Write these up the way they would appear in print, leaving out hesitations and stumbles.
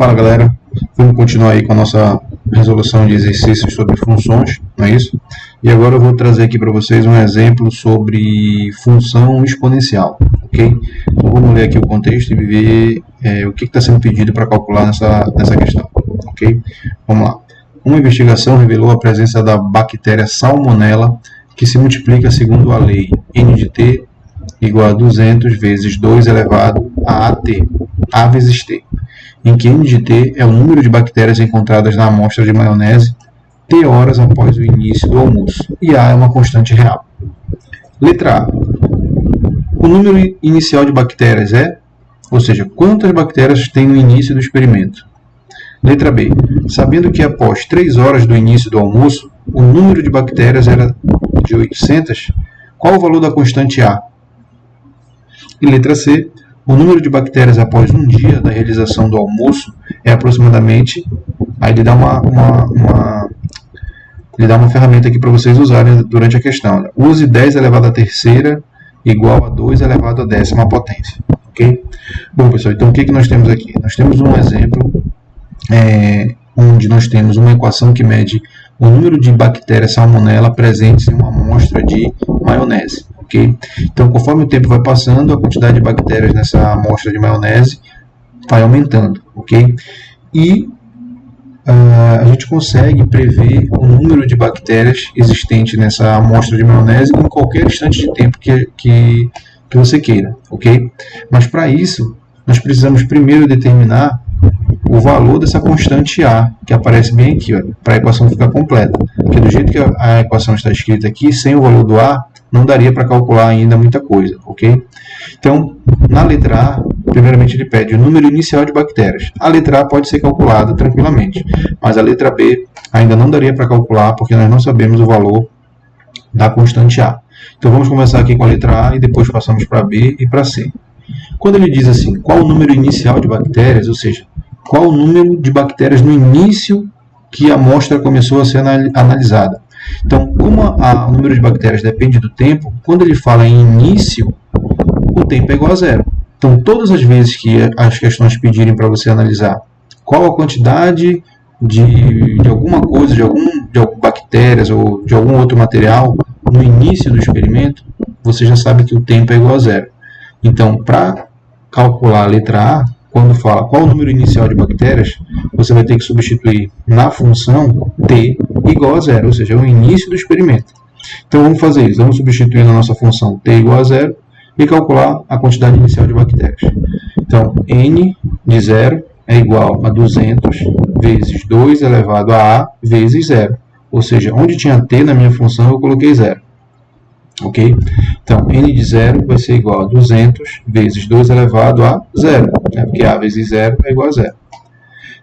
Fala galera, vamos continuar aí com a nossa resolução de exercícios sobre funções, não é isso? E agora eu vou trazer aqui para vocês um exemplo sobre função exponencial, ok? Então vamos ler aqui o contexto e ver o que está sendo pedido para calcular nessa questão, ok? Vamos lá. Uma investigação revelou a presença da bactéria Salmonella que se multiplica segundo a lei N de T igual a 200 vezes 2 elevado a AT, A vezes T, em que N de T é o número de bactérias encontradas na amostra de maionese T horas após o início do almoço, e A é uma constante real. Letra A. O número inicial de bactérias é, ou seja, quantas bactérias tem no início do experimento. Letra B. Sabendo que após 3 horas do início do almoço, o número de bactérias era de 800, qual o valor da constante A? E letra C. O número de bactérias após um dia da realização do almoço é aproximadamente... Aí ele dá uma ferramenta aqui para vocês usarem durante a questão. Use 10 elevado à terceira igual a 2 elevado à décima potência. Ok? Bom, pessoal, então o que nós temos aqui? Nós temos um exemplo onde nós temos uma equação que mede o número de bactérias Salmonella presentes em uma amostra de maionese. Okay? Então, conforme o tempo vai passando, a quantidade de bactérias nessa amostra de maionese vai aumentando. Okay? E a gente consegue prever o número de bactérias existente nessa amostra de maionese em qualquer instante de tempo que você queira. Okay? Mas para isso, nós precisamos primeiro determinar o valor dessa constante A, que aparece bem aqui, para a equação ficar completa. Porque do jeito que a equação está escrita aqui, sem o valor do A, não daria para calcular ainda muita coisa, ok? Então, na letra A, primeiramente ele pede o número inicial de bactérias. A letra A pode ser calculada tranquilamente, mas a letra B ainda não daria para calcular, porque nós não sabemos o valor da constante A. Então, vamos começar aqui com a letra A e depois passamos para B e para C. Quando ele diz assim, qual o número inicial de bactérias, ou seja, qual o número de bactérias no início que a amostra começou a ser analisada. Então, como o número de bactérias depende do tempo, quando ele fala em início, o tempo é igual a zero. Então, todas as vezes que as questões pedirem para você analisar qual a quantidade de alguma coisa, de bactérias ou de algum outro material no início do experimento, você já sabe que o tempo é igual a zero. Então, para calcular a letra A, quando fala qual o número inicial de bactérias, você vai ter que substituir na função T igual a zero, ou seja, é o início do experimento. Então vamos fazer isso, vamos substituir na nossa função T igual a zero e calcular a quantidade inicial de bactérias. Então, N de zero é igual a 200 vezes 2 elevado a A vezes zero, ou seja, onde tinha T na minha função eu coloquei zero. Ok? Então, N de zero vai ser igual a 200 vezes 2 elevado a zero, né? Porque A vezes zero é igual a zero.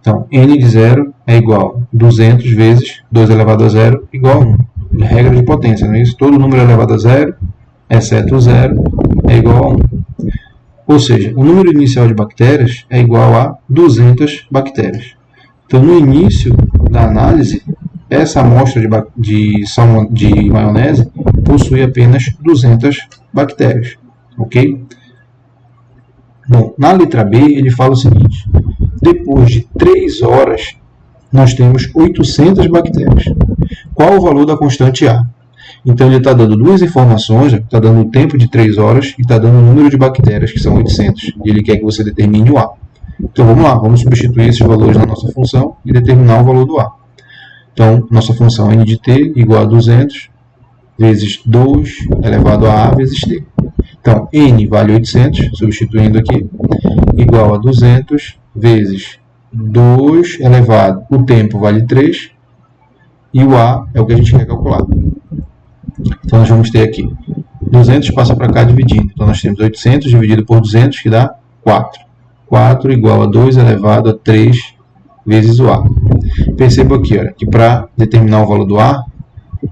Então, N de zero é igual a 200 vezes 2 elevado a zero igual a 1. Regra de potência, não é isso? Todo número elevado a zero, exceto o zero, é igual a 1. Ou seja, o número inicial de bactérias é igual a 200 bactérias. Então, no início da análise, essa amostra de maionese possui apenas 200 bactérias, ok? Bom, na letra B ele fala o seguinte, depois de 3 horas nós temos 800 bactérias. Qual o valor da constante A? Então ele está dando duas informações, está dando o tempo de 3 horas e está dando o número de bactérias, que são 800, e ele quer que você determine o A. Então vamos lá, vamos substituir esses valores na nossa função e determinar o valor do A. Então, nossa função N de T igual a 200 vezes 2 elevado a A vezes T. Então, N vale 800, substituindo aqui, igual a 200 vezes 2 elevado, o tempo vale 3, e o A é o que a gente quer calcular. Então, nós vamos ter aqui, 200 passa para cá dividindo. Então, nós temos 800 dividido por 200, que dá 4. 4 igual a 2 elevado a 3 vezes o A. Perceba aqui, olha, que para determinar o valor do A,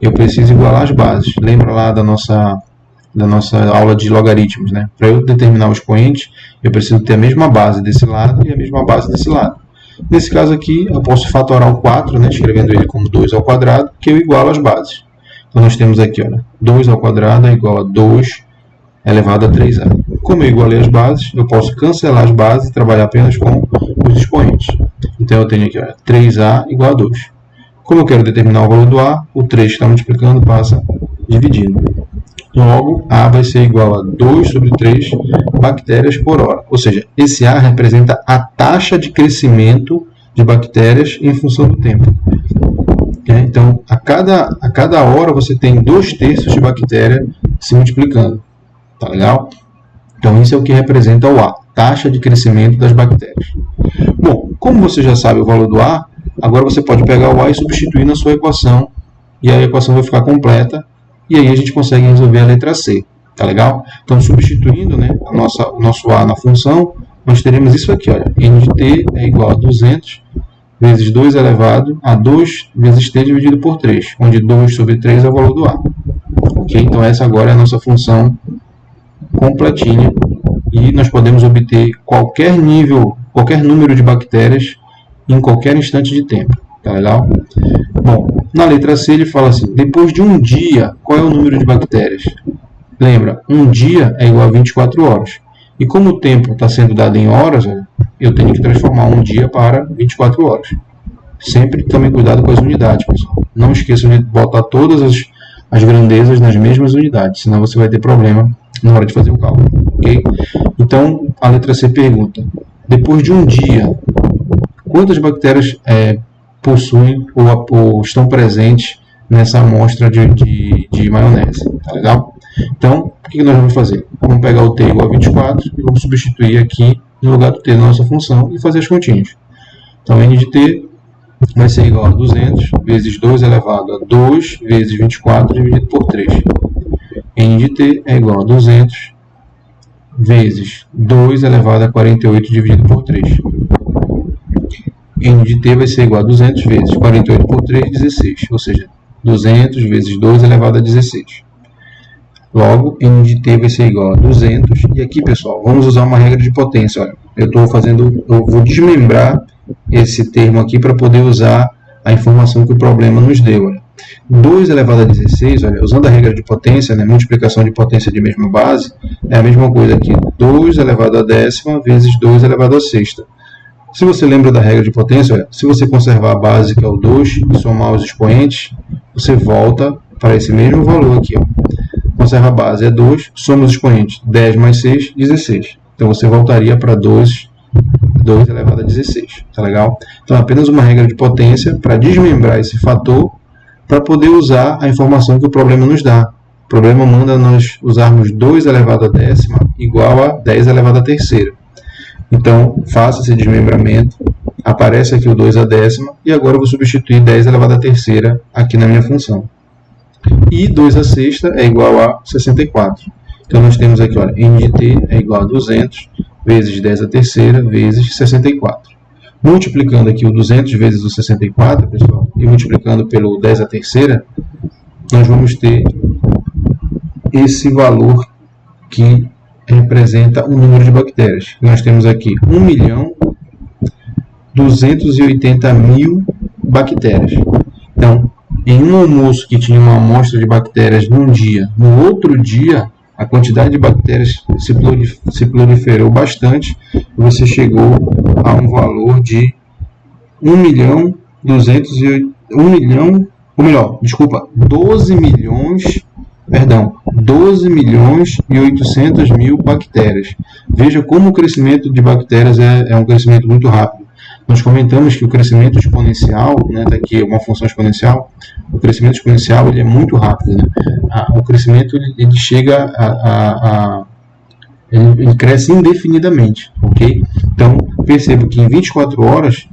eu preciso igualar as bases. Lembra lá da nossa aula de logaritmos, né? Para eu determinar o expoente, eu preciso ter a mesma base desse lado e a mesma base desse lado. Nesse caso aqui, eu posso fatorar o 4, né? Escrevendo ele como 2 ao quadrado, que eu igualo as bases. Então, nós temos aqui, olha, 2 ao quadrado é igual a 2 elevado a 3a. Como eu igualei as bases, eu posso cancelar as bases e trabalhar apenas com os expoentes. Então eu tenho aqui, olha, 3A igual a 2. Como eu quero determinar o valor do A, o 3 que está multiplicando passa dividindo. Logo, A vai ser igual a 2 sobre 3 bactérias por hora. Ou seja, esse A representa a taxa de crescimento de bactérias em função do tempo. Então, a cada hora você tem 2/3 de bactéria se multiplicando. Tá legal? Então, isso é o que representa o A, taxa de crescimento das bactérias. Bom, como você já sabe o valor do A, agora você pode pegar o A e substituir na sua equação, e a equação vai ficar completa, e aí a gente consegue resolver a letra C. Tá legal? Então, substituindo, né, o nosso A na função, nós teremos isso aqui, olha, n de t é igual a 200 vezes 2 elevado a 2 vezes t dividido por 3, onde 2 sobre 3 é o valor do A. Ok? Então, essa agora é a nossa função completinha, e nós podemos obter qualquer número de bactérias em qualquer instante de tempo. Tá legal? Bom, na letra C ele fala assim, depois de um dia, qual é o número de bactérias? Lembra, um dia é igual a 24 horas. E como o tempo está sendo dado em horas, eu tenho que transformar um dia para 24 horas. Sempre tome cuidado com as unidades, pessoal. Não esqueçam de botar todas as grandezas nas mesmas unidades, senão você vai ter problema na hora de fazer o cálculo. Okay? Então, a letra C pergunta, depois de um dia, quantas bactérias possuem ou estão presentes nessa amostra de maionese? Tá legal? Então, o que nós vamos fazer? Vamos pegar o t igual a 24 e vamos substituir aqui no lugar do t na nossa função e fazer as continhas. Então, n de t vai ser igual a 200 vezes 2 elevado a 2 vezes 24 dividido por 3. N de t é igual a 200 vezes 2 elevado a 48 dividido por 3. N de t vai ser igual a 200 vezes 48 por 3, 16. Ou seja, 200 vezes 2 elevado a 16. Logo, n de t vai ser igual a 200. E aqui, pessoal, vamos usar uma regra de potência. Olha, eu vou desmembrar esse termo aqui para poder usar a informação que o problema nos deu. Olha. 2 elevado a 16, olha, usando a regra de potência, né, multiplicação de potência de mesma base, é a mesma coisa aqui. 2 elevado a décima vezes 2 elevado a sexta. Se você lembra da regra de potência, olha, se você conservar a base, que é o 2, e somar os expoentes, você volta para esse mesmo valor aqui. Ó. Conserva a base é 2, soma os expoentes, 10 mais 6, 16. Então você voltaria para 2 elevado a 16. Tá legal? Então apenas uma regra de potência para desmembrar esse fator para poder usar a informação que o problema nos dá. O problema manda nós usarmos 2 elevado a décima igual a 10 elevado a terceira. Então, faça esse desmembramento, aparece aqui o 2 a décima, e agora eu vou substituir 10 elevado a terceira aqui na minha função. E 2 a sexta é igual a 64. Então, nós temos aqui, olha, n de t é igual a 200 vezes 10 a terceira vezes 64. Multiplicando aqui o 200 vezes o 64, pessoal, e multiplicando pelo 10 a terceira, nós vamos ter esse valor que representa o número de bactérias. Nós temos aqui 1.280.000 bactérias. Então, em um almoço que tinha uma amostra de bactérias num dia, no outro dia, a quantidade de bactérias se proliferou bastante e você chegou a um valor de 12 milhões e 800 mil bactérias. Veja como o crescimento de bactérias é um crescimento muito rápido. Nós comentamos que o crescimento exponencial, né, daqui uma função exponencial, o crescimento exponencial ele é muito rápido. Né? O crescimento ele chega ele cresce indefinidamente. Okay? Então, perceba que em 24 horas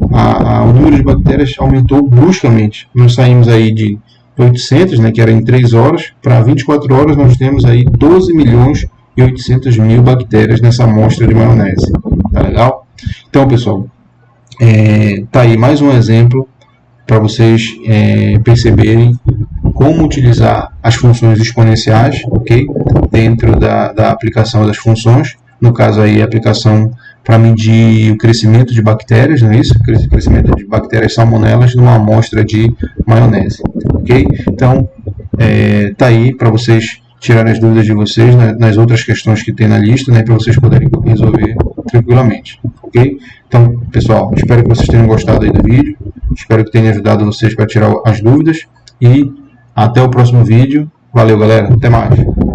o número de bactérias aumentou bruscamente. Nós saímos aí de 800, né, que era em 3 horas, para 24 horas nós temos aí 12 milhões e 800 mil bactérias nessa amostra de maionese. Tá legal? Então, pessoal, tá aí mais um exemplo para vocês perceberem como utilizar as funções exponenciais, ok? Dentro da aplicação das funções. No caso aí, a aplicação para medir o crescimento de bactérias, não é isso? O crescimento de bactérias salmonelas numa amostra de maionese, ok? Então, tá aí para vocês tirarem as dúvidas de vocês nas outras questões que tem na lista, né? Para vocês poderem resolver tranquilamente. ok? Então, pessoal, espero que vocês tenham gostado aí do vídeo, espero que tenha ajudado vocês para tirar as dúvidas e até o próximo vídeo. Valeu, galera, até mais!